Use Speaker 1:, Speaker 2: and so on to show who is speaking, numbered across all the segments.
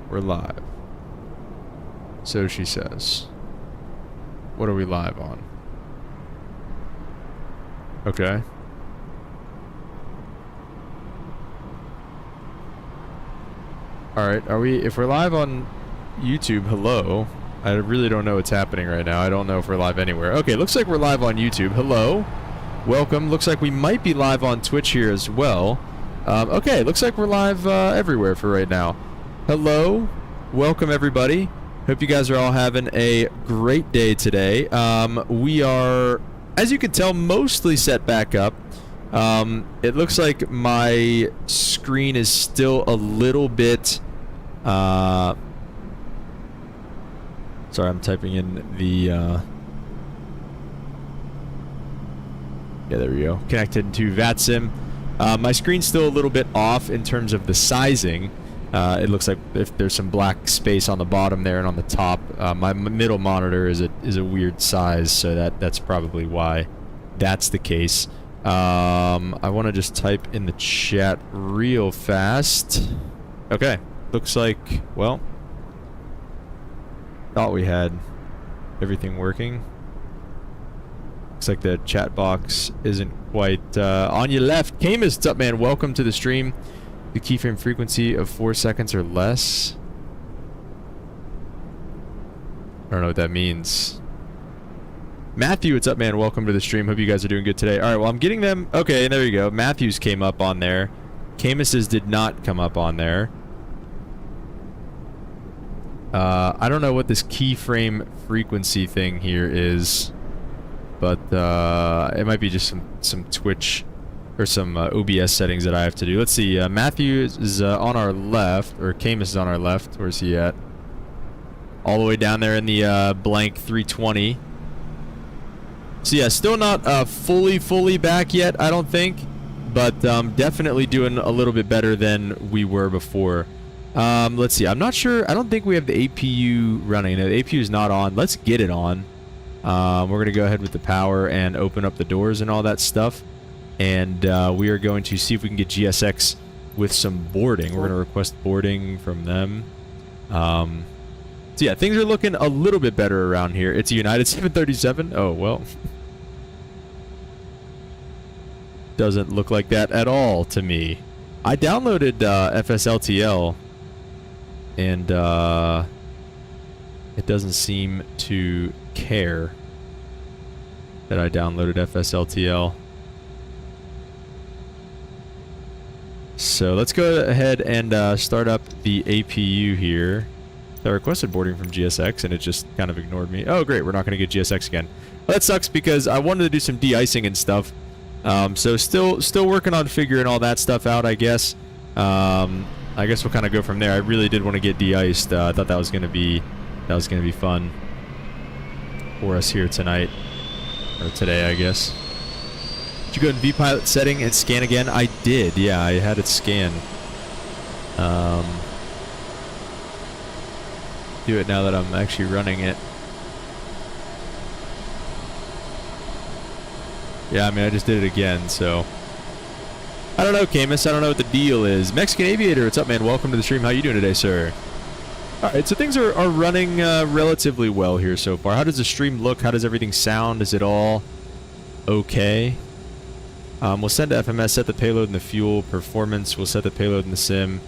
Speaker 1: We're live. So she says. What are we live on? Okay. Alright, are we... If we're live on YouTube, hello. I really don't know what's happening right now. I don't know if we're live anywhere. Okay, looks like we're live on YouTube. Hello. Welcome. Looks like we might be live on Twitch here as well. Okay, looks like we're live everywhere for right now. Hello. Welcome, everybody. Hope you guys are all having a great day today. We are, as you can tell, mostly set back up. It looks like my screen is still a little bit... Sorry, I'm typing in the... Yeah, there we go. Connected to VATSIM. My screen's still a little bit off in terms of the sizing. It looks like if there's some black space on the bottom there and on the top. My middle monitor is a weird size, so that's probably why that's the case. I want to just type in the chat real fast. Okay, looks like, well, thought we had everything working. Looks like the chat box isn't quite on your left. Camus, what's up, man? Welcome to the stream. The keyframe frequency of 4 seconds or less. I don't know what that means. Matthew, what's up, man? Welcome to the stream. Hope you guys are doing good today. Alright, well, I'm getting them... Okay, there you go. Matthew's came up on there. Camus's did not come up on there. I don't know what this keyframe frequency thing here is. But it might be just some Twitch or some OBS settings that I have to do. Let's see. Matthew is on our left, or Camus is on our left. Where's he at? All the way down there in the blank 320. So yeah, still not fully back yet, I don't think, but definitely doing a little bit better than we were before. Let's see. I'm not sure. I don't think we have the APU running. No, the APU is not on. Let's get it on. We're going to go ahead with the power and open up the doors and all that stuff. And we are going to see if we can get GSX with some boarding. We're going to request boarding from them. So yeah, things are looking a little bit better around here. It's a United 737. Oh, well. Doesn't look like that at all to me. I downloaded FSLTL. And it doesn't seem to care that I downloaded FSLTL. So let's go ahead and start up the APU here. I requested boarding from GSX and it just kind of ignored me. Oh great, we're not going to get GSX again. Well, that sucks because I wanted to do some de-icing and stuff. So still working on figuring all that stuff out, I guess. I guess we'll kind of go from there. I really did want to get de-iced. I thought that was going to be fun for us here tonight. Or today, I guess. Did you go in vPilot setting and scan again? I did, yeah, I had it scan. Do it now that I'm actually running it. Yeah, I mean, I just did it again, so... I don't know, Camus. I don't know what the deal is. Mexican Aviator, what's up, man? Welcome to the stream. How you doing today, sir? Alright, so things are running relatively well here so far. How does the stream look? How does everything sound? Is it all okay? We'll send to FMS, set the payload and the fuel performance. We'll set the payload and the sim.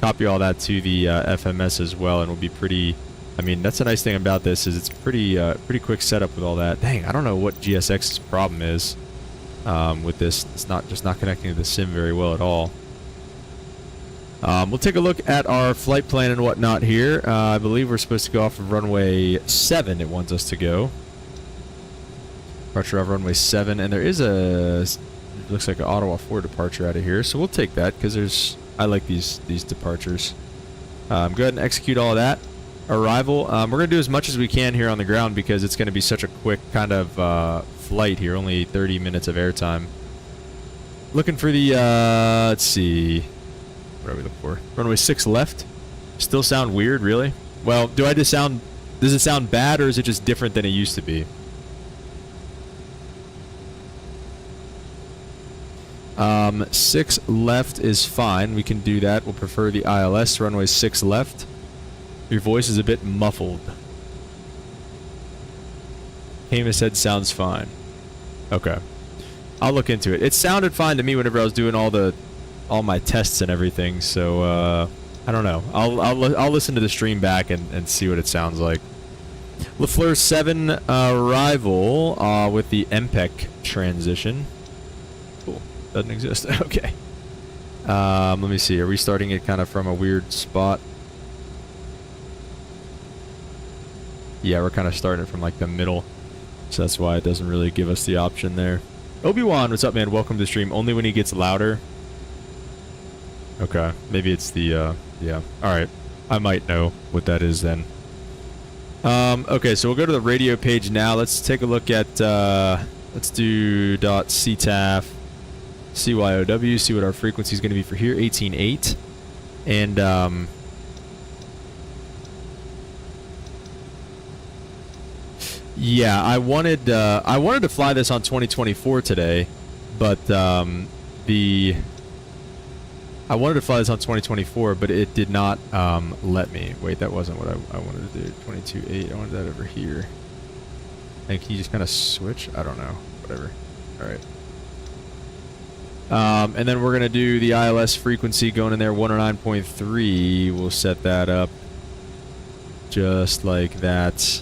Speaker 1: Copy all that to the FMS as well, and we'll be pretty... I mean, that's the nice thing about this, is it's pretty quick setup with all that. Dang, I don't know what GSX's problem is with this. It's just not connecting to the sim very well at all. We'll take a look at our flight plan and whatnot here. I believe we're supposed to go off of runway 7. It wants us to go. Departure off runway 7, and there is it looks like an Ottawa 4 departure out of here, so we'll take that because I like these departures. Go ahead and execute all of that. Arrival. We're going to do as much as we can here on the ground because it's going to be such a quick kind of flight here, only 30 minutes of airtime. Looking for the, let's see, what are we looking for? Runway 6 left. Still sound weird, really? Well, does it sound bad or is it just different than it used to be? 6 left is fine. We can do that. We'll prefer the ILS. Runway 6 left. Your voice is a bit muffled. Hamish said sounds fine. Okay. I'll look into it. It sounded fine to me whenever I was doing all my tests and everything, so I don't know. I'll listen to the stream back and see what it sounds like. LaFleur 7 arrival with the MPEC transition. Cool. Doesn't exist. Okay. Let me see. Are we starting it kind of from a weird spot? Yeah, we're kind of starting it from like the middle. So that's why it doesn't really give us the option there. Obi-Wan, what's up, man? Welcome to the stream. Only when he gets louder. Okay. Maybe it's the, yeah. Alright. I might know what that is then. Okay, so we'll go to the radio page now. Let's take a look at, let's do .ctaf CYOW, see what our frequency is going to be for here, 18.8. And, yeah, I wanted to fly this on 2024 today, but, I wanted to fly this on 2024, but it did not, let me. Wait, that wasn't what I wanted to do. 22.8, I wanted that over here. And can you just kind of switch? I don't know. Whatever. Alright. And then we're going to do the ILS frequency going in there, 109.3. We'll set that up just like that.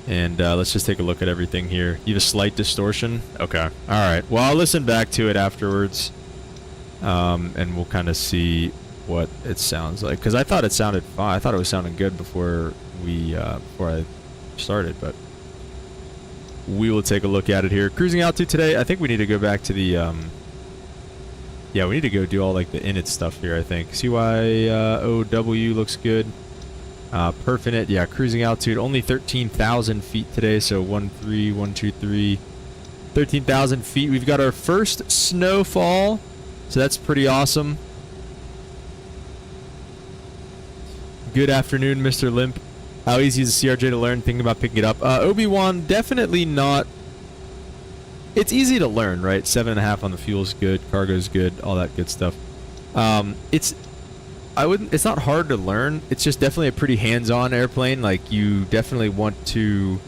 Speaker 1: And let's just take a look at everything here. You have a slight distortion? Okay. Alright. Well, I'll listen back to it afterwards. And we'll kind of see what it sounds like. Because I thought it sounded fine. I thought it was sounding good before I started, but we will take a look at it here. Cruising altitude today, I think we need to go back to the, yeah, we need to go do all like the init stuff here, I think. CYOW looks good. Perf init, yeah, cruising altitude, only 13,000 feet today, so 13123. 13,000 feet. We've got our first snowfall, so that's pretty awesome. Good afternoon, Mr. Limp. How easy is the CRJ to learn? Thinking about picking it up. Obi-Wan, definitely not. It's easy to learn, right? 7.5 on the fuel's good, cargo's good, all that good stuff. It's not hard to learn. It's just definitely a pretty hands-on airplane. Like, you definitely want to,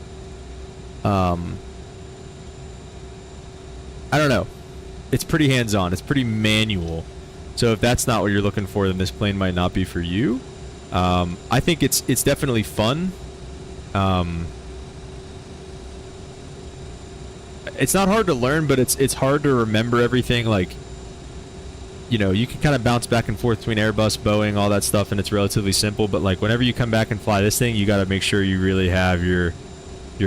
Speaker 1: I don't know. It's pretty hands-on. It's pretty manual. So if that's not what you're looking for, then this plane might not be for you. I think it's definitely fun. It's not hard to learn, but it's hard to remember everything. Like, you know, you can kind of bounce back and forth between Airbus, Boeing, all that stuff, and it's relatively simple. But like, whenever you come back and fly this thing, you got to make sure you really have your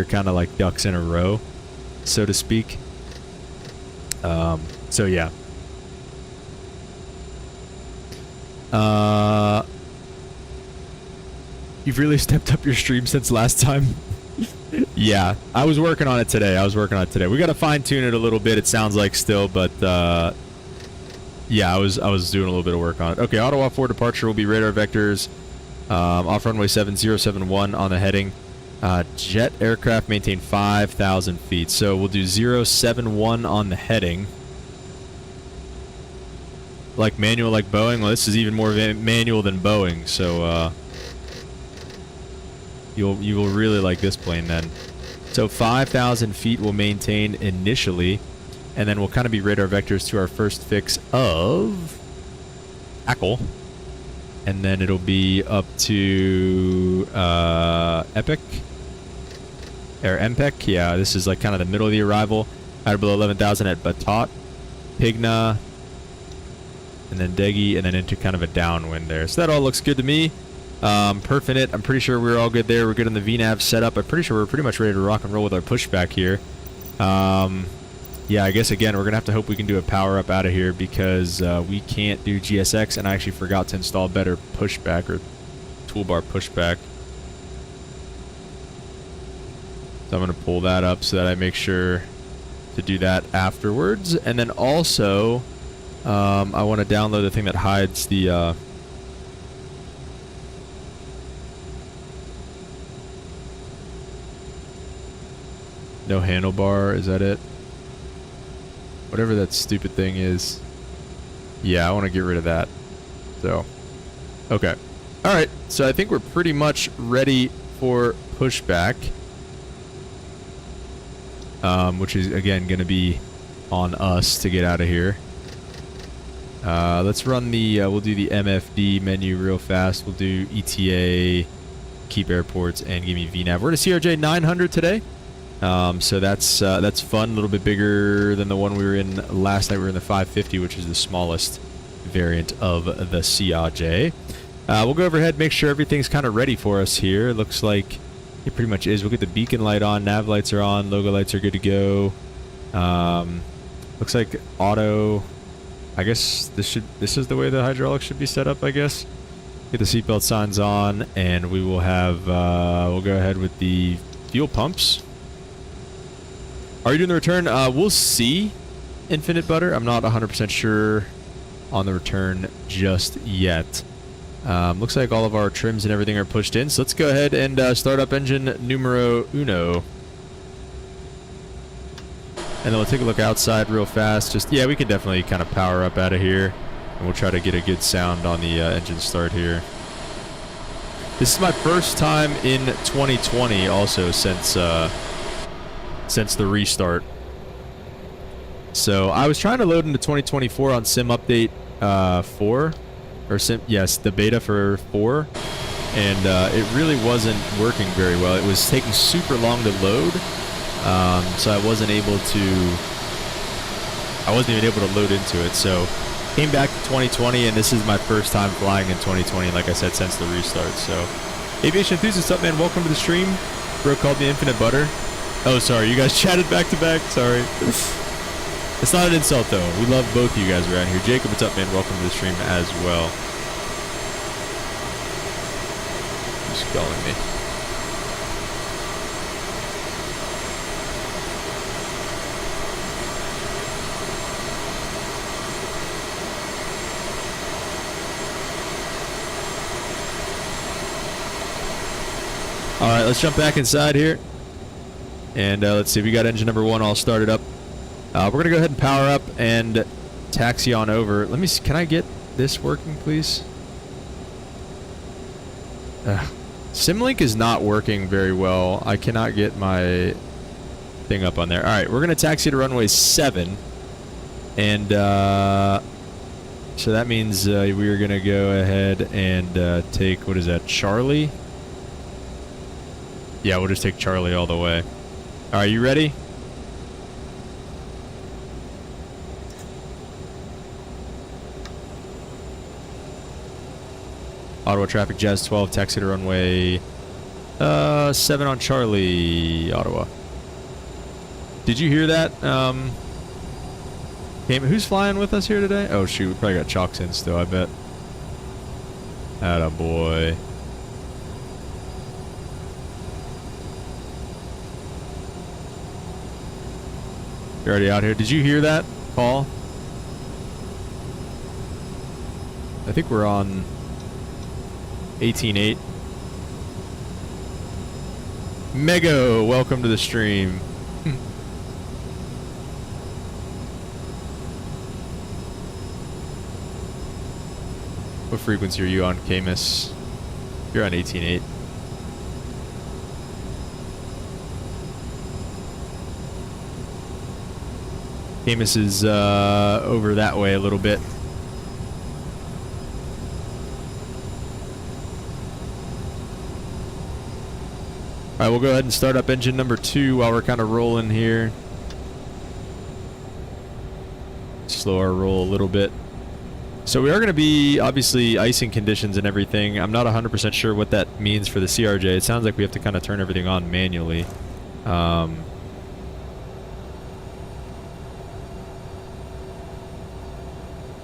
Speaker 1: kind of like ducks in a row, so to speak. So yeah. You've really stepped up your stream since last time. Yeah, I was working on it today. We got to fine tune it a little bit. It sounds like still, but yeah, I was doing a little bit of work on it. Okay, Ottawa 4 departure will be radar vectors. Off runway 7071 on the heading. Jet aircraft maintain 5,000 feet. So we'll do 071 on the heading. Like manual, like Boeing. Well, this is even more manual than Boeing. So you will really like this plane then. So 5,000 feet will maintain initially, and then we'll kind of be radar vectors to our first fix of ACL, and then it'll be up to Epic or MPEC. Yeah, this is like kind of the middle of the arrival. Out below 11,000 at Batot, Pigna, and then Degi, and then into kind of a downwind there. So that all looks good to me. Perf in it. I'm pretty sure we're all good there. We're good on the VNAV setup. I'm pretty sure we're pretty much ready to rock and roll with our pushback here. Yeah, I guess again we're gonna have to hope we can do a power up out of here because we can't do GSX, and I actually forgot to install better pushback or toolbar pushback. So I'm gonna pull that up so that I make sure to do that afterwards, and then also I want to download the thing that hides the no handlebar, is that it? Whatever that stupid thing is. Yeah, I want to get rid of that. So, okay. All right, so I think we're pretty much ready for pushback, which is again going to be on us to get out of here. Let's run the, we'll do the MFD menu real fast. We'll do ETA, keep airports, and give me VNAV. We're at a CRJ 900 today. So that's fun, a little bit bigger than the one we were in last night. We were in the 550, which is the smallest variant of the CRJ. We'll go overhead, make sure everything's kind of ready for us here. It looks like it pretty much is. We'll get the beacon light on, nav lights are on, logo lights are good to go. Looks like auto. I guess this is the way the hydraulics should be set up, I guess. Get the seatbelt signs on, and we will have, we'll go ahead with the fuel pumps. Are you doing the return? We'll see, Infinite Butter. I'm not 100% sure on the return just yet. Looks like all of our trims and everything are pushed in, so let's go ahead and start up engine numero uno. And then we'll take a look outside real fast. Just, yeah, we can definitely kind of power up out of here. And we'll try to get a good sound on the engine start here. This is my first time in 2020 also since the restart. So I was trying to load into 2024 on Sim Update 4. Or the beta for 4. And it really wasn't working very well. It was taking super long to load. So I wasn't even able to load into it. So came back to 2020, and this is my first time flying in 2020, like I said, since the restart. So aviation enthusiast up, man, welcome to the stream. Bro called me Infinite Butter. Oh, sorry, you guys chatted back to back. Sorry. It's not an insult though. We love both of you guys around here. Jacob, what's up, man? Welcome to the stream as well. Who's calling me? Alright, let's jump back inside here. And let's see, we got engine number 1 all started up. We're going to go ahead and power up and taxi on over. Let me see, can I get this working, please? Simlink is not working very well. I cannot get my thing up on there. Alright, we're going to taxi to runway 7. And so that means we are going to go ahead and take, what is that, Charlie? Yeah, we'll just take Charlie all the way. Are you ready? Ottawa traffic, Jazz 12, taxi to runway 7 on Charlie, Ottawa. Did you hear that? Who's flying with us here today? Oh shoot, we probably got Chalks in still, I bet. Attaboy. You're already out here. Did you hear that, Paul? I think we're on 18.8. Mego, welcome to the stream. What frequency are you on, Camus? You're on 18.8. Camus is over that way a little bit. Alright, we'll go ahead and start up engine number 2 while we're kind of rolling here. Slow our roll a little bit. So we are going to be, obviously, icing conditions and everything. I'm not 100% sure what that means for the CRJ. It sounds like we have to kind of turn everything on manually.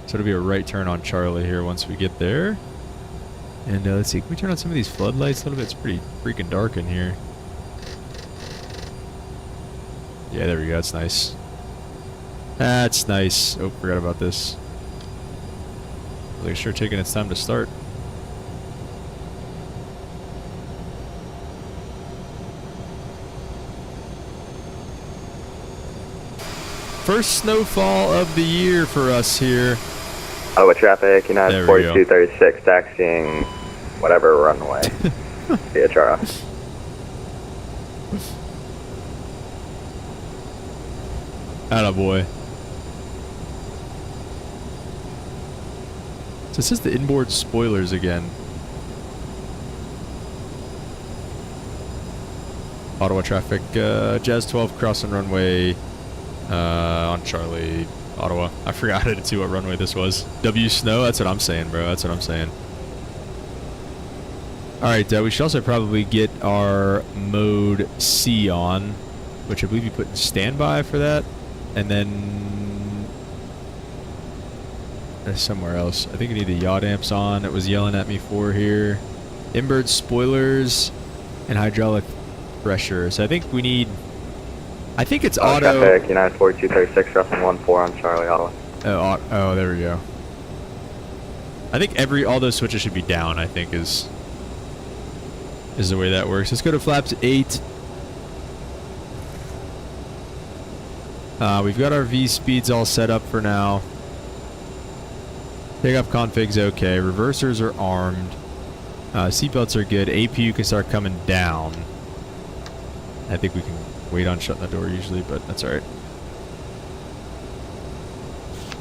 Speaker 1: So it'll be a right turn on Charlie here once we get there. And let's see, can we turn on some of these floodlights a little bit? It's pretty freaking dark in here. Yeah, there we go. That's nice. That's nice. Oh, forgot about this. Like, sure taking its time to start. First snowfall of the year for us here.
Speaker 2: Ottawa traffic, United 4236, taxiing whatever runway. CHRO.
Speaker 1: Attaboy. So this is the inboard spoilers again. Ottawa traffic, Jazz 12 crossing runway on Charlie, Ottawa. I forgot to see what runway this was. W Snow, that's what I'm saying, bro. That's what I'm saying. Alright, we should also probably get our mode C on, which I believe you put in standby for that. And then there's somewhere else. I think you need the yaw damps on. It was yelling at me for here. Inboard spoilers and hydraulic pressure. So I think we need. I think it's auto.
Speaker 2: Traffic, United 4236, Russell 14 on Charlie, Ottawa.
Speaker 1: Oh, there we go. I think all those switches should be down. I think is the way that works. Let's go to flaps 8. We've got our V speeds all set up for now. Takeoff config's okay. Reversers are armed. Seatbelts are good. APU can start coming down. I think we can wait on shutting the door usually, but that's alright.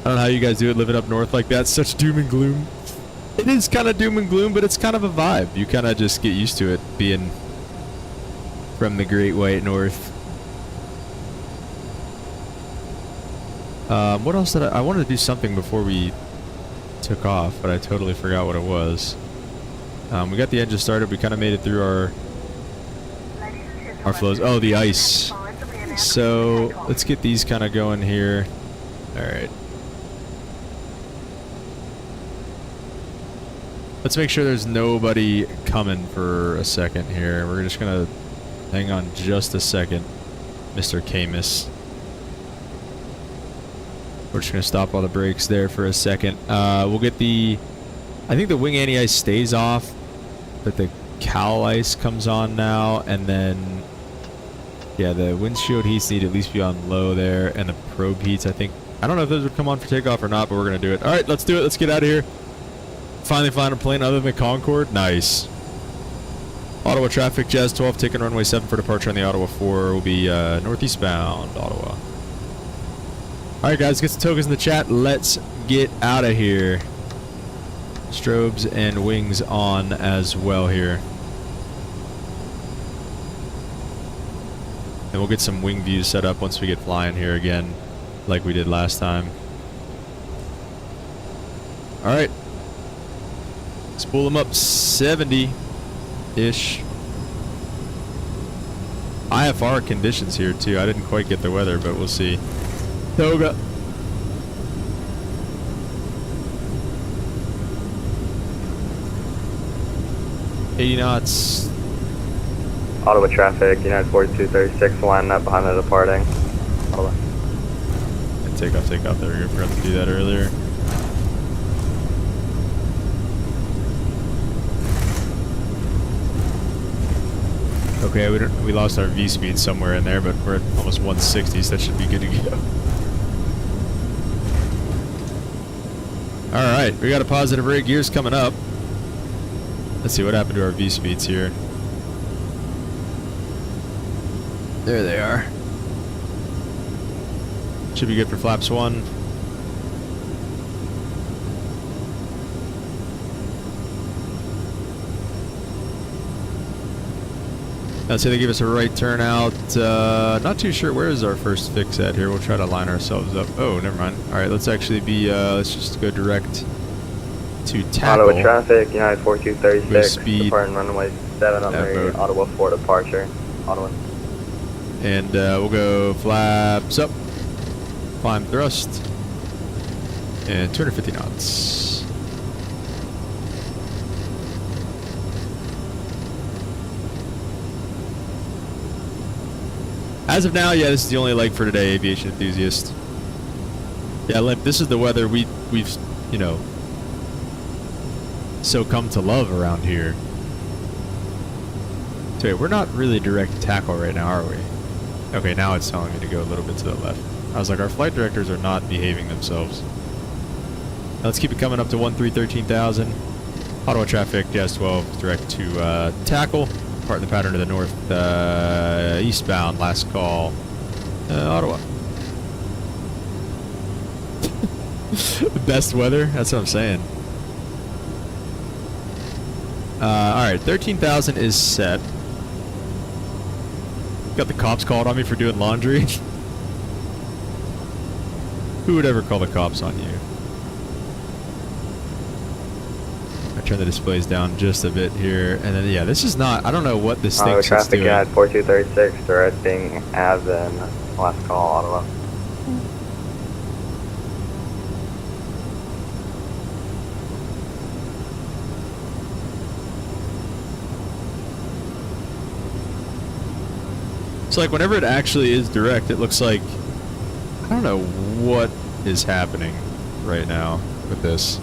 Speaker 1: I don't know how you guys do it living up north like that. Such doom and gloom. It is kind of doom and gloom, but it's kind of a vibe. You kind of just get used to it being from the Great White North. What else did I wanted to do something before we took off, but I totally forgot what it was. We got the engine started. We kind of made it through our flows. Oh, the ice. So let's get these kind of going here. All right. Let's make sure there's nobody coming for a second here. We're just gonna hang on just a second, Mr. Camus. We're just gonna stop all the brakes there for a second. We'll get the. I think the wing anti-ice stays off, but the cowl ice comes on now, and then yeah, the windshield heats need to at least be on low there, and the probe heats. I think I don't know if those would come on for takeoff or not, but we're gonna do it. All right, let's do it. Let's get out of here. Finally find a plane other than Concorde. Nice. Ottawa traffic, Jazz 12 taking runway 7 for departure on the Ottawa 4. Will be northeast bound, Ottawa. Alright guys, get some tokens in the chat. Let's get out of here. Strobes and wings on as well here. And we'll get some wing views set up once we get flying here again, like we did last time. Alright. Spool them up 70-ish. IFR conditions here too. I didn't quite get the weather, but we'll see. Toga. $80 knots.
Speaker 2: Ottawa traffic, United 4236, lining up behind the departing. Ottawa.
Speaker 1: And take off. There we go. Forgot to do that earlier. Okay, we lost our V speed somewhere in there, but we're at almost 160, so that should be good to go. Alright, we got a positive rate. Gears coming up. Let's see what happened to our V speeds here. There they are. Should be good for flaps 1. Let's say they give us a right turnout. Not too sure where is our first fix at here. We'll try to line ourselves up. Oh, never mind. All right, let's actually be. Let's just go direct to tackle.
Speaker 2: Ottawa traffic, United 4236,
Speaker 1: speed
Speaker 2: departing runway 7 on the Ottawa 4 departure. Ottawa.
Speaker 1: And we'll go flaps up, climb thrust, and 250 knots. As of now, yeah, this is the only leg for today, aviation enthusiast. Yeah, Limp, this is the weather we've you know, so come to love around here. So yeah, we're not really direct tackle right now, are we? Okay, now it's telling me to go a little bit to the left. I was like, our flight directors are not behaving themselves. Now let's keep it coming up to 13,000. Ottawa traffic, Jazz 12, direct to tackle. Part in the pattern to the north, eastbound, last call, Ottawa. Best weather? That's what I'm saying. Alright, 13,000 is set. Got the cops called on me for doing laundry. Who would ever call the cops on you? I turn the displays down just a bit here, and then yeah, this is not. I don't know what this thinks it's doing.
Speaker 2: Traffic at 4236, directing Ave and last call, Ottawa.
Speaker 1: It's like whenever it actually is direct, it looks like I don't know what is happening right now with this.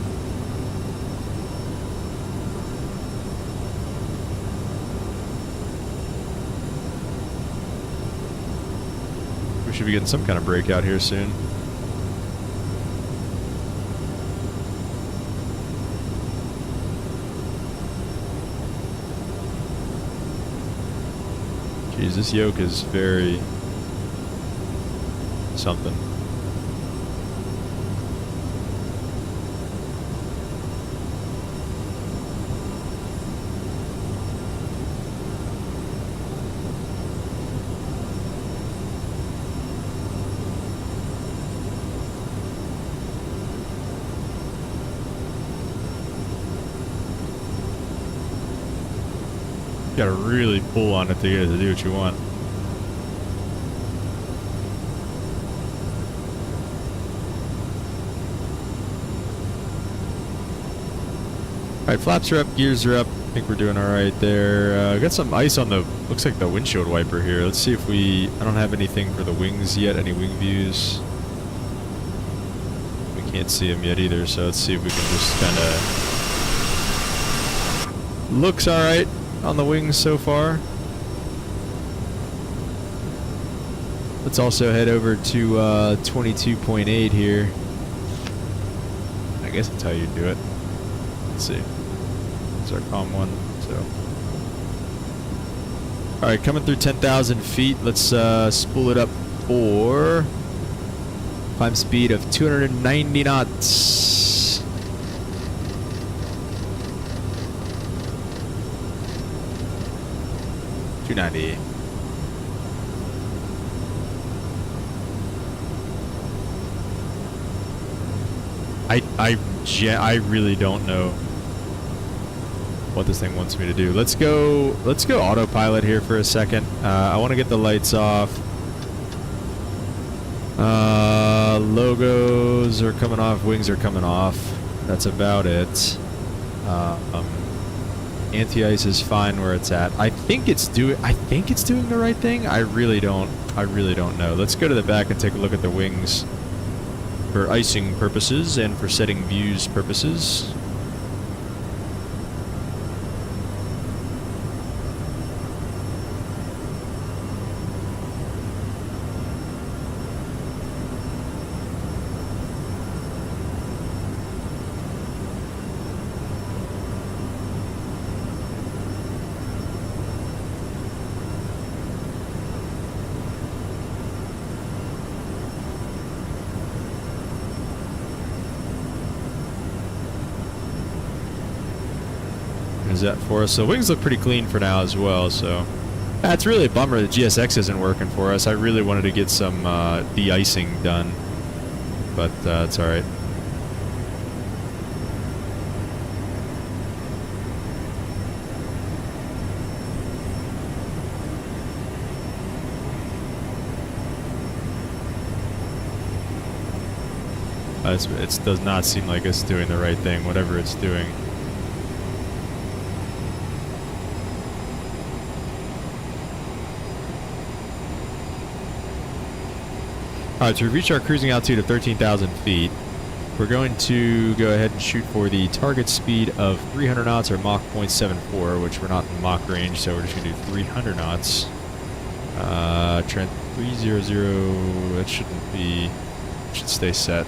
Speaker 1: We should be getting some kind of breakout here soon. Jeez, this yoke is very something. You gotta really pull on it to get it to do what you want. Alright, flaps are up, gears are up. I think we're doing alright there. Got some ice on the, looks like the windshield wiper here. Let's see if I don't have anything for the wings yet, any wing views. We can't see them yet either, so let's see if we can just kinda... Looks alright on the wings so far. Let's also head over to 22.8 here. I guess that's how you do it. Let's see. It's our COM one. So, all right, coming through 10,000 feet. Let's spool it up for climb speed of 290 knots. 290. I really don't know what this thing wants me to do. Let's go autopilot here for a second. I want to get the lights off. Logos are coming off, wings are coming off. That's about it. Anti-ice is fine where it's at. I think it's doing the right thing. I really don't know. Let's go to the back and take a look at the wings for icing purposes and for setting views purposes. Is that for us? So wings look pretty clean for now as well, so it's really a bummer that GSX isn't working for us. I really wanted to get some de-icing done, but it's alright. It does not seem like it's doing the right thing, whatever it's doing. Alright, so we've reached our cruising altitude of 13,000 feet. We're going to go ahead and shoot for the target speed of 300 knots or Mach 0.74, which we're not in Mach range, so we're just going to do 300 knots. Trent 300, that should stay set.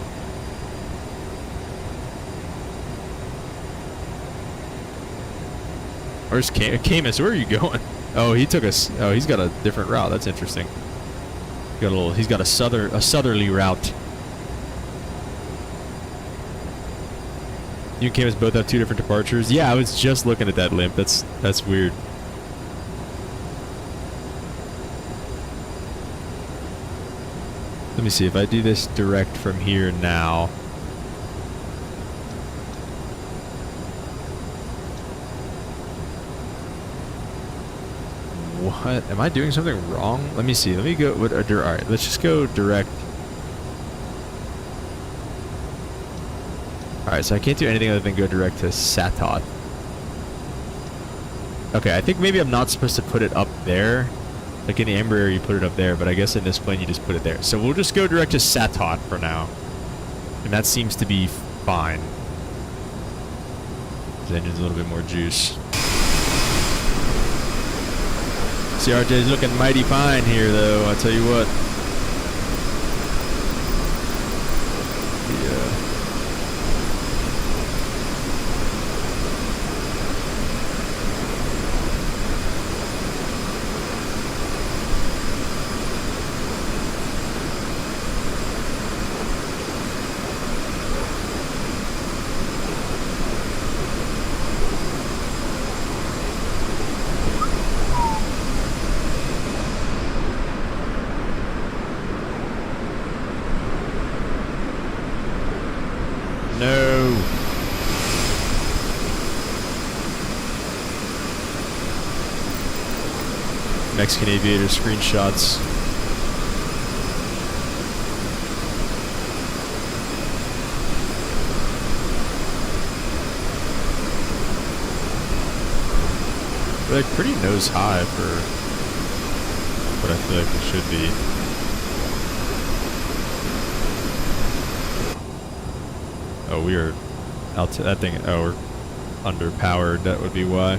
Speaker 1: Where's Camus? Where are you going? Oh, he took us. Oh, he's got a different route. That's interesting. He's got a southerly route. You and Camus both have 2 different departures. Yeah, I was just looking at that limp. That's weird. Let me see if I do this direct from here now. What? Am I doing something wrong? Let me see. Let me go. Alright, let's just go direct. Alright, so I can't do anything other than go direct to Satot. Okay, I think maybe I'm not supposed to put it up there. Like in the Embraer, you put it up there, but I guess in this plane, you just put it there. So we'll just go direct to Satot for now. And that seems to be fine. The engine's a little bit more juice. CRJ is looking mighty fine here, though, I'll tell you what. Yeah. No. Mexican aviator screenshots. They're like pretty nose high for what I feel like it should be. Oh, we are out to that thing. Oh, we're underpowered. That would be why.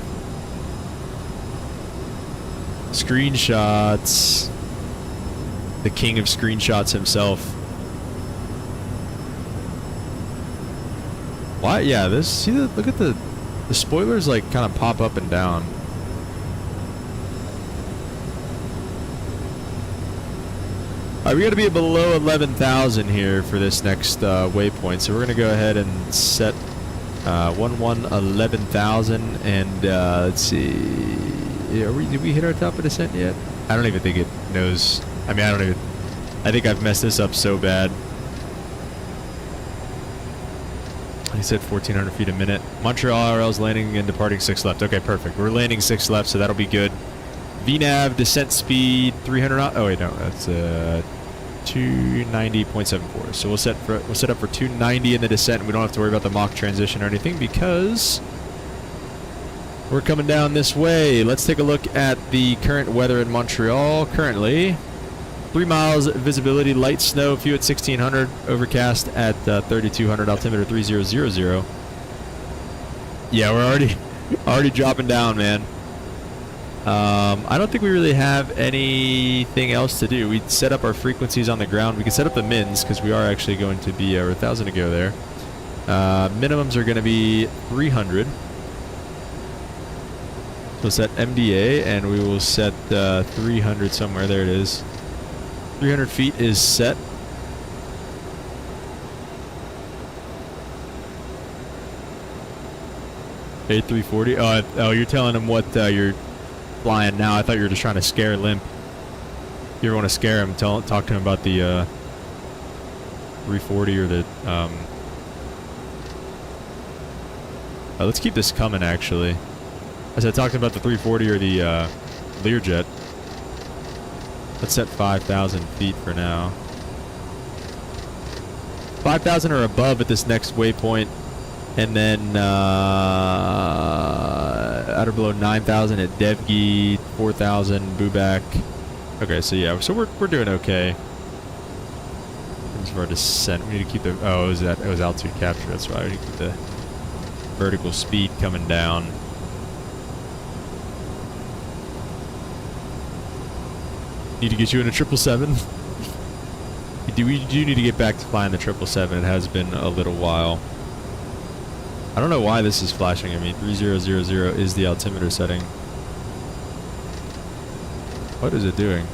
Speaker 1: Screenshots. The king of screenshots himself. Why? Yeah, this. See the look at the spoilers like kind of pop up and down. Alright, we got to be below 11,000 here for this next waypoint, so we're going to go ahead and set 11,000, and let's see, did we hit our top of descent yet? I don't even think it knows. I mean, I think I've messed this up so bad. He said 1,400 feet a minute. Montreal RL is landing and departing 6 left. Okay, perfect. We're landing 6 left, so that'll be good. VNAV descent speed 300 knot. Oh wait, no, that's 290.74. So we'll set up for 290 in the descent. And we don't have to worry about the Mach transition or anything because we're coming down this way. Let's take a look at the current weather in Montreal. Currently, 3 miles visibility, light snow, few at 1600, overcast at 3200, altimeter 3000. Yeah, we're already dropping down, man. I don't think we really have anything else to do. We set up our frequencies on the ground. We can set up the mins because we are actually going to be 1,000 to go there. Minimums are going to be 300. So we'll set MDA and we will set 300 somewhere. There it is. 300 feet is set. A340. Oh, you're telling him what you're flying now. I thought you were just trying to scare Limp. If you ever want to scare him, talk to him about the 340 or the let's keep this coming actually. I said talking about the 340 or the Learjet. Let's set 5,000 feet for now. 5,000 or above at this next waypoint. And then at or below 9,000 at Devgi, 4,000 Bubak. Okay, so yeah, so we're doing okay. In terms of our descent, we need to keep the it was altitude capture. That's why we need to keep the vertical speed coming down. Need to get you in a 777. We do need to get back to flying the 777. It has been a little while. I don't know why this is flashing. I mean, 3000 is the altimeter setting. What is it doing?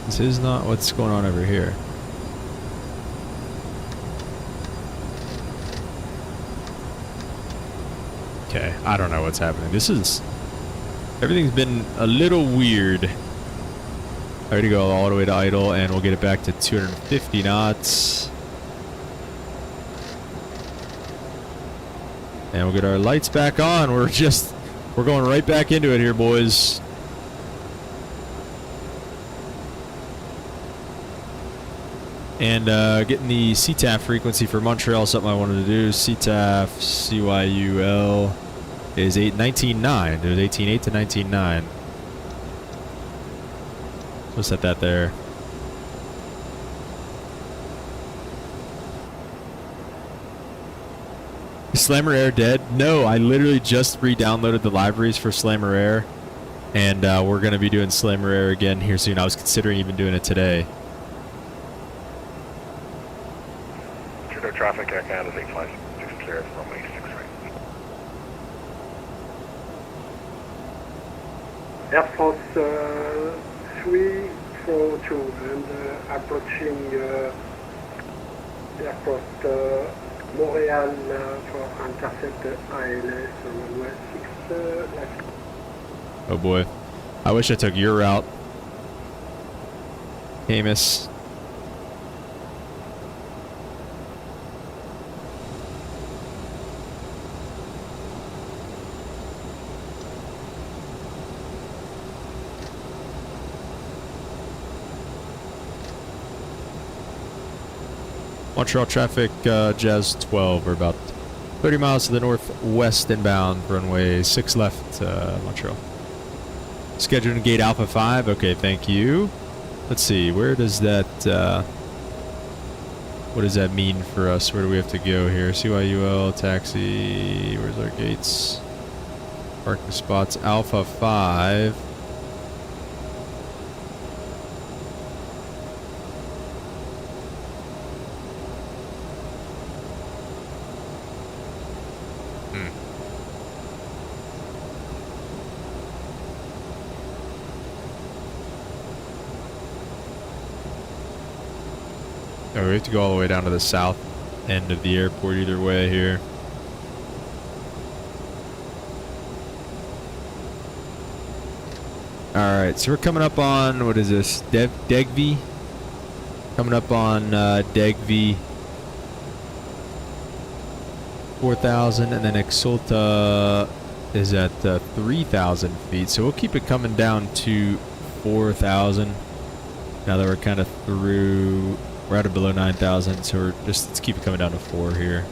Speaker 1: This is not what's going on over here. Okay, I don't know what's happening. This is... Everything's been a little weird. I already go all the way to idle, and we'll get it back to 250 knots. And we'll get our lights back on. We're going right back into it here, boys. And getting the CTAF frequency for Montreal, something I wanted to do. CTAF, CYOW-CYUL is 19.9. There's 18.8 to 19.9. We'll set that there. Is Slammer Air dead? No, I literally just re-downloaded the libraries for Slammer Air. And we're going to be doing Slammer Air again here soon. I was considering even doing it today.
Speaker 3: Traffic, Air Canada 856 clear from runway 6 right.
Speaker 4: Air France 342 and approaching airport Montreal for intercept ALS on runway 6 left.
Speaker 1: Oh boy. I wish I took your route. Camus. Montreal traffic, Jazz 12. We're about 30 miles to the northwest inbound, runway 6 left, Montreal. Scheduled in gate Alpha 5. Okay, thank you. Let's see, where does that, what does that mean for us? Where do we have to go here? CYOU-CYUL, taxi, where's our gates? Parking spots, Alpha 5. Oh, we have to go all the way down to the south end of the airport either way here. Alright, so we're coming up on, what is this, Degvy? Coming up on Degvy 4,000, and then Exulta is at 3,000 feet, so we'll keep it coming down to 4,000 now that we're kind of through. We're out of below 9,000, so we're just, let's keep it coming down to 4 here.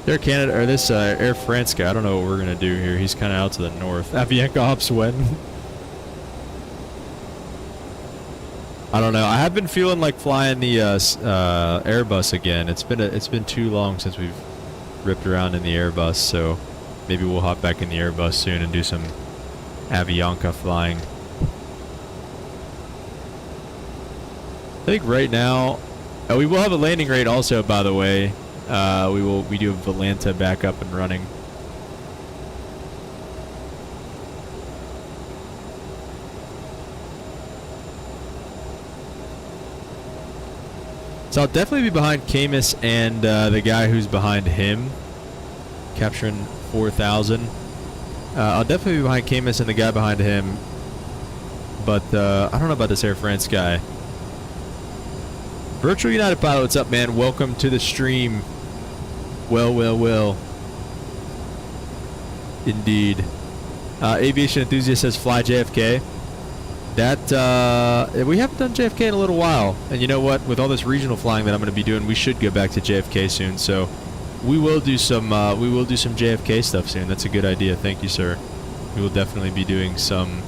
Speaker 1: Air Canada, or this Air France guy, I don't know what we're going to do here. He's kind of out to the north. Avianca hops when? I don't know. I have been feeling like flying the Airbus again. It's been too long since we've ripped around in the Airbus, so maybe we'll hop back in the Airbus soon and do some Avianca flying. I think right now, we will have a landing rate also, by the way. We do have Atlanta back up and running. So I'll definitely be behind Camus and the guy who's behind him, capturing 4,000. I'll definitely be behind Camus and the guy behind him, but I don't know about this Air France guy. Virtual United Pilot, what's up, man? Welcome to the stream. Well. Indeed. Aviation enthusiast says fly JFK. That we haven't done JFK in a little while, and you know what? With all this regional flying that I'm going to be doing, we should go back to JFK soon. So we will do some JFK stuff soon. That's a good idea. Thank you, sir. We will definitely be doing some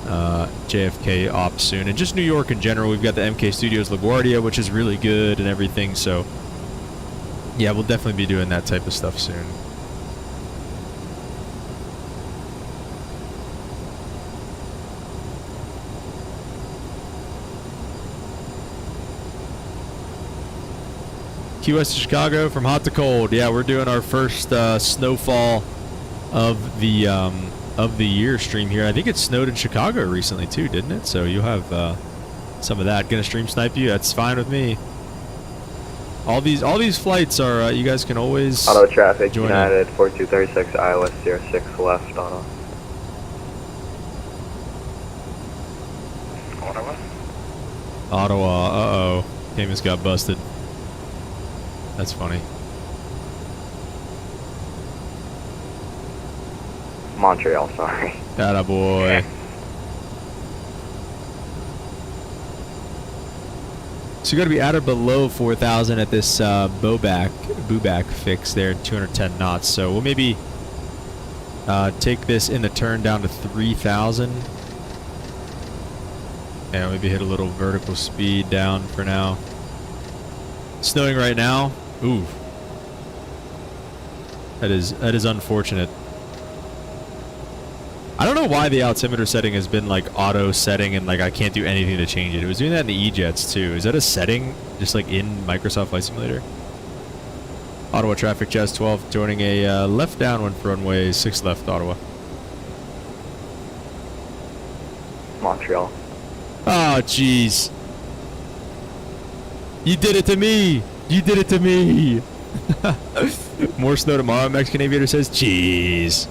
Speaker 1: JFK ops soon, and just New York in general. We've got the MK Studios LaGuardia, which is really good and everything. So yeah, we'll definitely be doing that type of stuff soon. Key West to Chicago, from hot to cold. Yeah, we're doing our first snowfall of the year stream here. I think it snowed in Chicago recently too, didn't it? So you'll have some of that. Gonna stream snipe you? That's fine with me. All these flights are you guys can always
Speaker 2: Auto traffic
Speaker 1: join
Speaker 2: United 4236 Iowa 06 left auto.
Speaker 3: Ottawa.
Speaker 1: Ottawa. Uh-oh. Camus got busted. That's funny.
Speaker 2: Montreal, sorry.
Speaker 1: Atta boy. So you got to be at or below 4,000 at this booback fix there, 210 knots. So we'll maybe take this in the turn down to 3,000. And maybe hit a little vertical speed down for now. Snowing right now. Ooh. That is unfortunate. I don't know why the altimeter setting has been like auto setting and like I can't do anything to change it. It was doing that in the E-Jets too. Is that a setting just like in Microsoft Flight Simulator? Ottawa traffic, Jazz 12 joining a left downwind for runway 6 left, Ottawa.
Speaker 2: Montreal.
Speaker 1: Oh, jeez. You did it to me. You did it to me. More snow tomorrow, Mexican Aviator says. Jeez.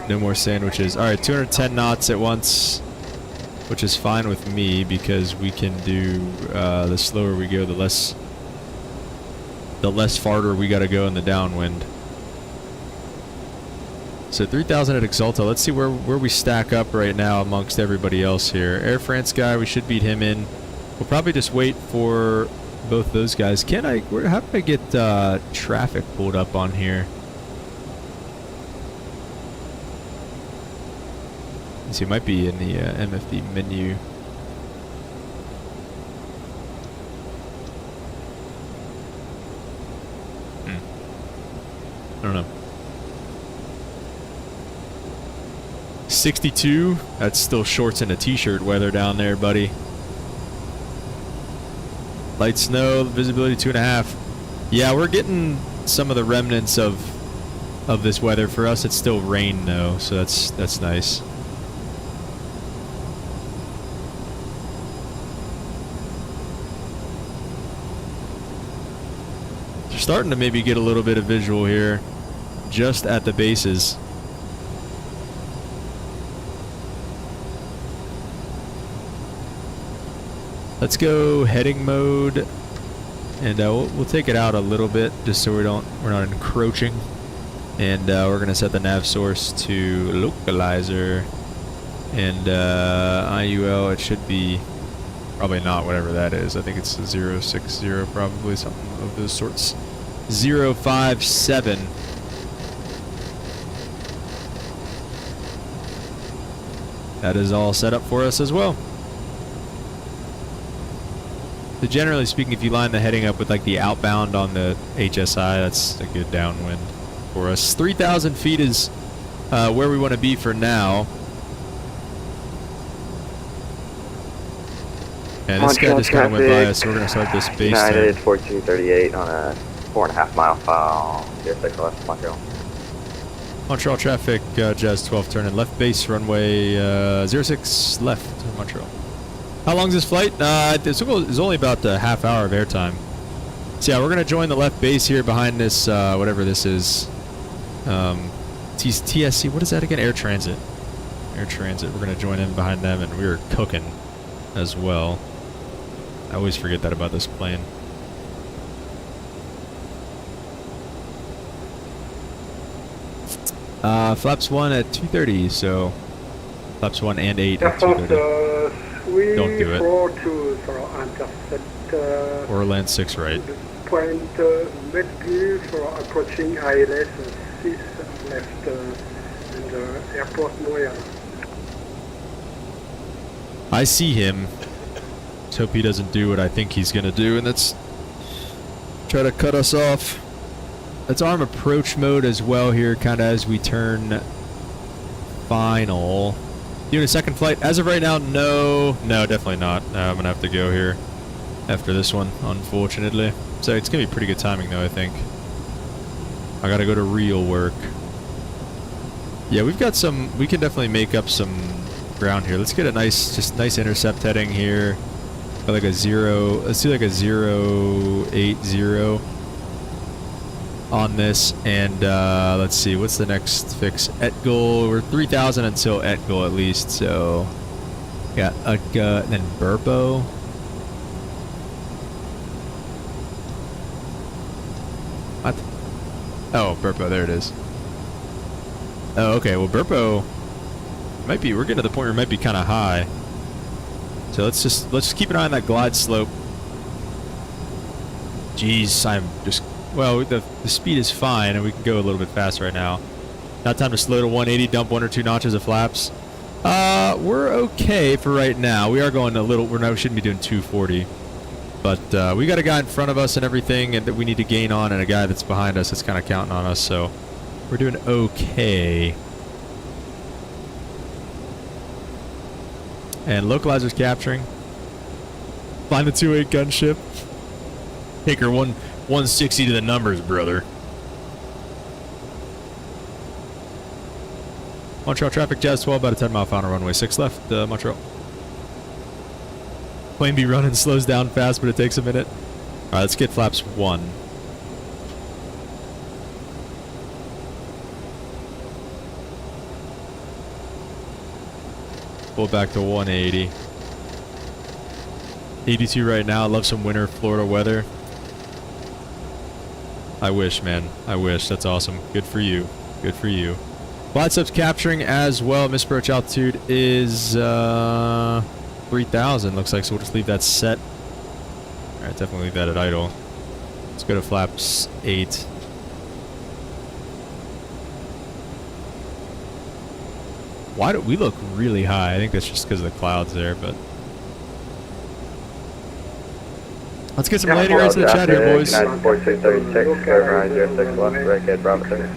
Speaker 1: No more sandwiches. Alright, 210 knots at once, which is fine with me because we can do, the slower we go, the less farther we gotta go in the downwind. So 3,000 at Exalta. Let's see where we stack up right now amongst everybody else here. Air France guy, we should beat him in. We'll probably just wait for both those guys. How do I get traffic pulled up on here? Let's see, it might be in the MFD menu. I don't know. 62? That's still shorts and a t-shirt weather down there, buddy. Light snow, visibility 2.5. Yeah, we're getting some of the remnants of this weather. For us, it's still rain though, so that's nice. You're starting to maybe get a little bit of visual here, just at the bases. Let's go heading mode, and we'll take it out a little bit just so we're not encroaching, and we're gonna set the nav source to localizer, and IUL, it should be probably not whatever that is. I think it's 060, probably something of those sorts. 057. That is all set up for us as well. So generally speaking, if you line the heading up with like the outbound on the HSI, that's a good downwind for us. 3,000 feet is where we want to be for now. And this guy just kind of went by us, so we're going to start this base
Speaker 2: United
Speaker 1: turn.
Speaker 2: 4238 on a 4.5 mile file. 06 left, Montreal.
Speaker 1: Montreal traffic, Jazz 12 turning left base, runway 06 left, Montreal. How long is this flight? It's only about a half hour of airtime. So yeah, we're going to join the left base here behind this, whatever this is. TSC, what is that again? Air Transit. Air Transit. We're going to join in behind them, and we're cooking as well. I always forget that about this plane. Flaps 1 at 2:30, so flaps 1 and 8
Speaker 4: Air
Speaker 1: at
Speaker 4: France
Speaker 1: 2:30. Don't do it.
Speaker 4: 342 for intercept.
Speaker 1: Or land 6 right.
Speaker 4: Point Medview for approaching ILS 6 left and airport Montreal.
Speaker 1: I see him. Let's hope he doesn't do what I think he's gonna do, and that's try to cut us off. Let's arm approach mode as well here, kind of as we turn final. Doing a second flight. As of right now, no. No, definitely not. I'm gonna have to go here after this one, unfortunately. So it's gonna be pretty good timing though, I think. I gotta go to real work. Yeah, we've got some, we can definitely make up some ground here. Let's get a nice, just nice intercept heading here. Got like a 0, let's do like a 080 on this, and let's see, what's the next fix? Etgol, we're 3,000 until Etgol at least, so got Utka and then Burpo. What? Oh, Burpo, there it is. Oh, okay, well Burpo might be, we're getting to the point where it might be kind of high. So let's just keep an eye on that glide slope. Jeez, I'm just, well, the speed is fine, and we can go a little bit faster right now. Now time to slow to 180, dump 1 or 2 notches of flaps. We're okay for right now. We are going a little, we shouldn't be doing 240. But we got a guy in front of us and everything, and that we need to gain on, and a guy that's behind us that's kind of counting on us, so we're doing okay. And localizer's capturing. Find the 2-8 gunship. Take her 160 to the numbers, brother. Montreal traffic, Jazz 12, about a 10 mile final runway 6 left, Montreal. Plane be running, slows down fast, but it takes a minute. Alright, let's get flaps 1. Pull back to 180. 82 right now. Love some winter Florida weather. I wish, man. I wish. That's awesome. Good for you. Good for you. Glide slope's capturing as well. Misapproach altitude is 3,000. Looks like, so we'll just leave that set. Alright, definitely leave that at idle. Let's go to flaps 8. Why do we look really high? I think that's just because of the clouds there, but let's get some landing rates in the chat here, boys.
Speaker 2: 4636, clear 06 left, right gate, Bravo 6.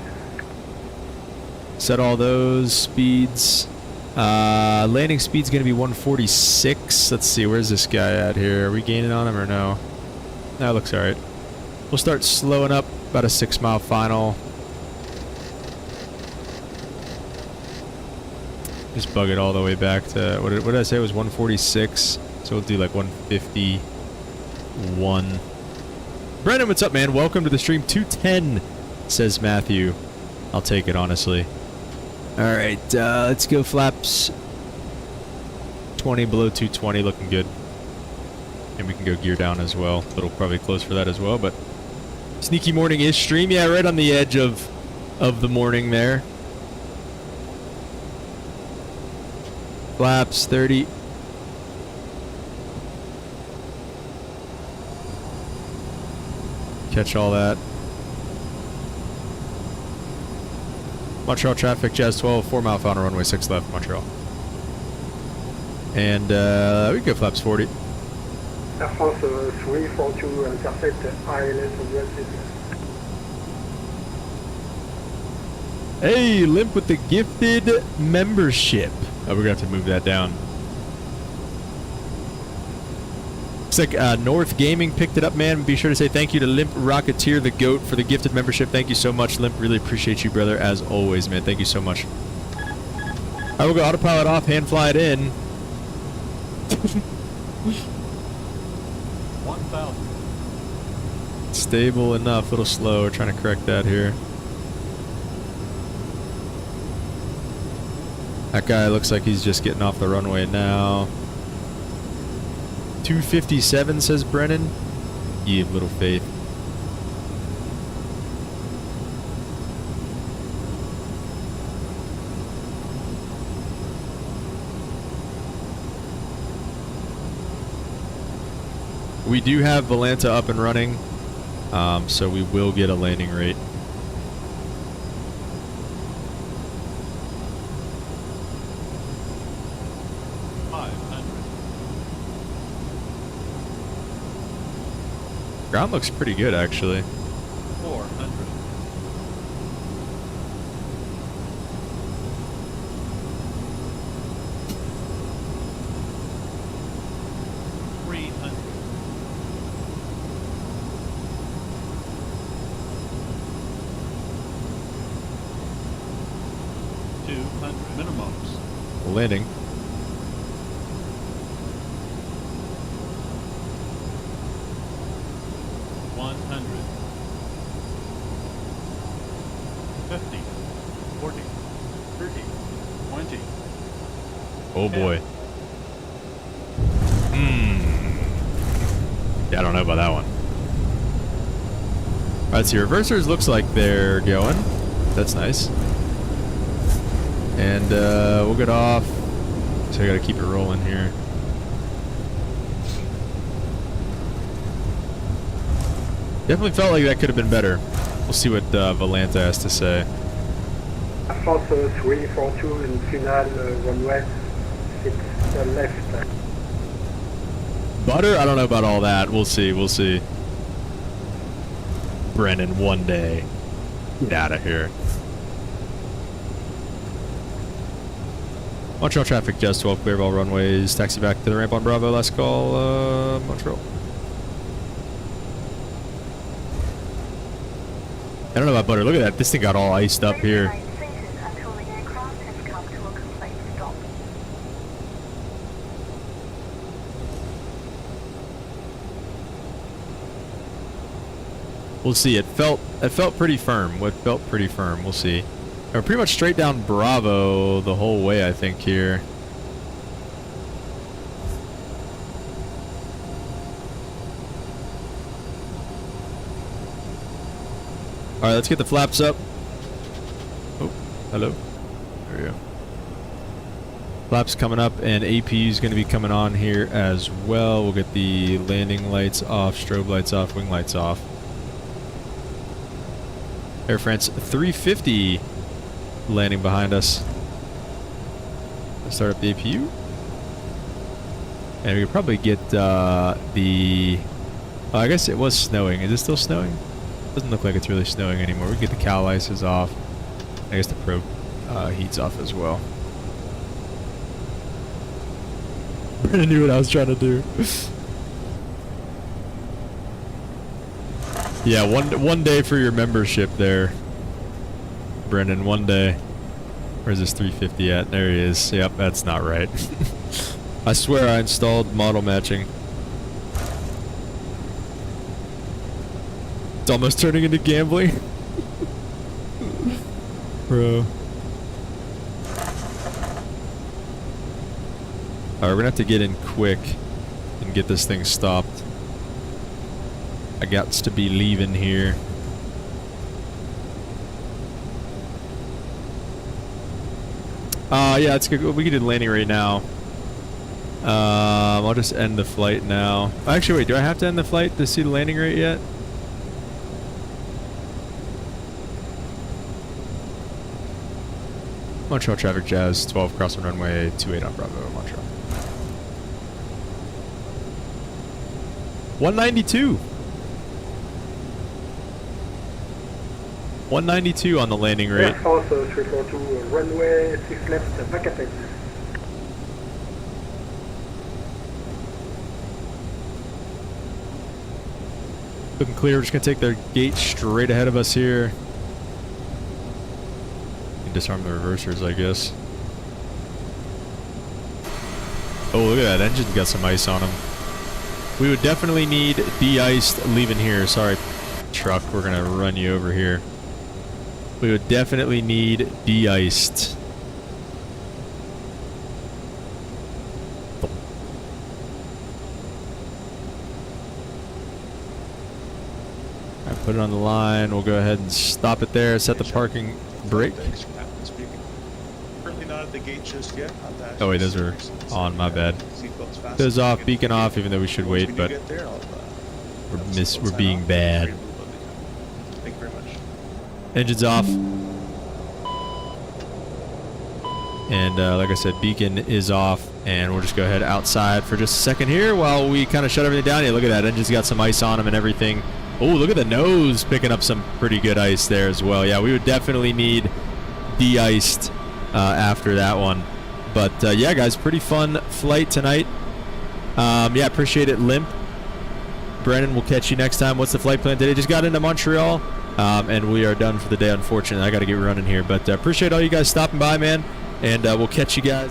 Speaker 1: Set all those speeds. Landing speed's going to be 146. Let's see, where's this guy at here? Are we gaining on him or no? That looks alright. We'll start slowing up, about a 6 mile final. Just bug it all the way back to, what did I say, it was 146? So we'll do like 151. Brendan, what's up, man? Welcome to the stream. 210, says Matthew. I'll take it, honestly. Alright, let's go flaps 20 below 220, looking good. And we can go gear down as well. A little probably close for that as well, but sneaky morning-ish stream. Yeah, right on the edge of the morning there. Flaps 30. Catch all that. Montreal traffic, Jazz 12, 4 mile final runway 6 left, Montreal. And we can go flaps 40.
Speaker 4: Air France 342 intercept ILS on US.
Speaker 1: Hey, Limp with the gifted membership. Oh, we're going to have to move that down. Looks like North Gaming picked it up, man. Be sure to say thank you to Limp Rocketeer, the GOAT, for the gifted membership. Thank you so much, Limp. Really appreciate you, brother, as always, man. Thank you so much. I will go autopilot off, hand fly it in. 1,000. Stable enough, a little slow. We're trying to correct that here. That guy looks like he's just getting off the runway now. 257, says Brennan. You have little faith. We do have Volanta up and running, so we will get a landing rate. Ground looks pretty good, actually.
Speaker 5: 400. 300. 200 minimums.
Speaker 1: Landing.
Speaker 5: 100. 50. 40. 30. 20.
Speaker 1: Oh boy. Yeah, I don't know about that one. Alright, so your reversers looks like they're going. That's nice. And we'll get off. So I gotta keep it rolling here. Definitely felt like that could have been better. We'll see what Volanta has to say.
Speaker 4: France 342 in final runway 6 left.
Speaker 1: Butter? I don't know about all that. We'll see. We'll see. Brennan, one day. Get out of here. Montreal traffic, just 12 clear of all runways. Taxi back to the ramp on Bravo. Last call, Montreal. I don't know about Butter. Look at that. This thing got all iced up here. We'll see. It felt pretty firm. It felt pretty firm. We'll see. We're pretty much straight down Bravo the whole way, I think, here. Alright, let's get the flaps up. Oh, hello. There we go. Flaps coming up, and AP is going to be coming on here as well. We'll get the landing lights off, strobe lights off, wing lights off. Air France 350 landing behind us. Let's start up the APU. And we could probably get the... Oh, I guess it was snowing. Is it still snowing? Doesn't look like it's really snowing anymore. We can get the cowl ices off. I guess the probe heat's off as well. Brennan knew what I was trying to do. Yeah, one day for your membership there, Brendan. One day. Where's this 350 at? There he is. Yep, that's not right. I swear I installed model matching. It's almost turning into gambling. Bro. Alright, we're gonna have to get in quick and get this thing stopped. I got to be leaving here. Yeah, it's good. We can do the landing right now. I'll just end the flight now. Actually, wait, do I have to end the flight to see the landing rate yet? Montreal traffic jazz 12 crossing runway 28 on Bravo, Montreal. 192. 192 on the landing rate.
Speaker 4: Air France 342 runway 6 left, back attack.
Speaker 1: Looking clear. We're just gonna take their gate straight ahead of us here. And disarm the reversers, I guess. Oh, look at that engine's got some ice on them. We would definitely need de-iced leaving here. Sorry, truck. We're gonna run you over here. We would definitely need de-iced. Alright, put it on the line. We'll go ahead and stop it there. Set the parking brake.
Speaker 6: Thanks, Captain speaking. Currently not at the gate just yet.
Speaker 1: Oh wait, those are on. My bad.
Speaker 6: Seatbelts fastened.
Speaker 1: Those off, beacon off, even though we should
Speaker 6: Once
Speaker 1: wait,
Speaker 6: we do
Speaker 1: but
Speaker 6: get there, I'll,
Speaker 1: we're
Speaker 6: have the seatbelts
Speaker 1: we're
Speaker 6: sign
Speaker 1: being
Speaker 6: off.
Speaker 1: bad.
Speaker 6: Ready to move on the time. Thank you very much.
Speaker 1: Engines off. And like I said, beacon is off, and we'll just go ahead outside for just a second here while we kind of shut everything down. Yeah, look at that. Engine's got some ice on them and everything. Oh, look at the nose picking up some pretty good ice there as well. Yeah, we would definitely need de-iced after that one. But yeah, guys, pretty fun flight tonight. Yeah, appreciate it, Limp. Brennan, we'll catch you next time. What's the flight plan today? Just got into Montreal, and we are done for the day, unfortunately. I got to get running here. But appreciate all you guys stopping by, man. And we'll catch you guys.